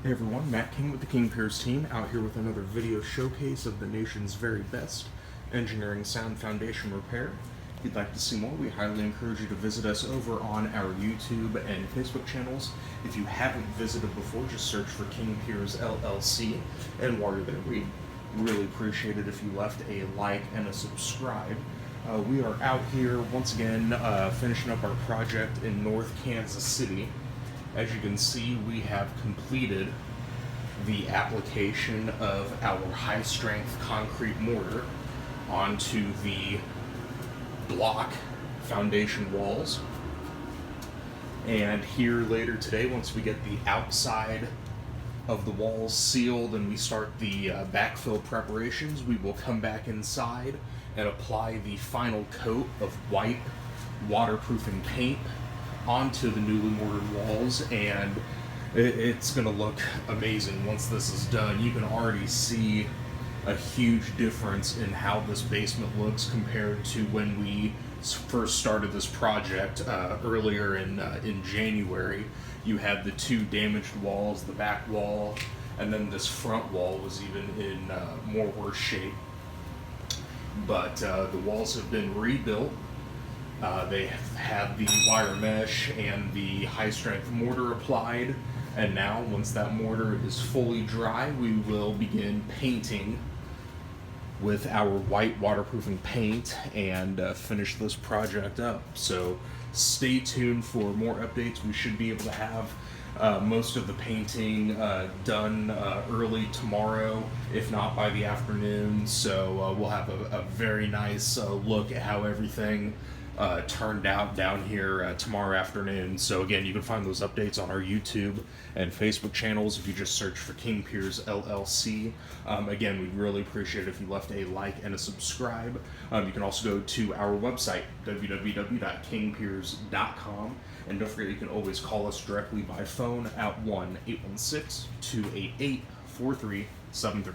Hey everyone, Matt King with the King Piers team, out here with another video showcase of the nation's very best engineering sound foundation repair. If you'd like to see more, we highly encourage you to visit us over on our YouTube and Facebook channels. If you haven't visited before, just search for King Piers LLC, and while you're there, we'd really appreciate it if you left a like and a subscribe. We are out here once again finishing up our project in North Kansas City. As you can see, we have completed the application of our high-strength concrete mortar onto the block foundation walls. And here later today, once we get the outside of the walls sealed and we start the backfill preparations, we will come back inside and apply the final coat of white waterproofing paint onto the newly mortared walls, and it's going to look amazing once this is done. You can already see a huge difference in how this basement looks compared to when we first started this project earlier in January. You had the two damaged walls, the back wall, and then this front wall was even in more worse shape. But the walls have been rebuilt. They have had the wire mesh and the high-strength mortar applied, and now once that mortar is fully dry, we will begin painting with our white waterproofing paint and finish this project up. So stay tuned for more updates. We should be able to have most of the painting done early tomorrow, if not by the afternoon. So we'll have a very nice look at how everything turned out down here tomorrow afternoon. So again, you can find those updates on our YouTube and Facebook channels if you just search for King Piers LLC. Again, we'd really appreciate it if you left a like and a subscribe. You can also go to our website, www.kingpiers.com, and don't forget you can always call us directly by phone at 1-816-288-4373.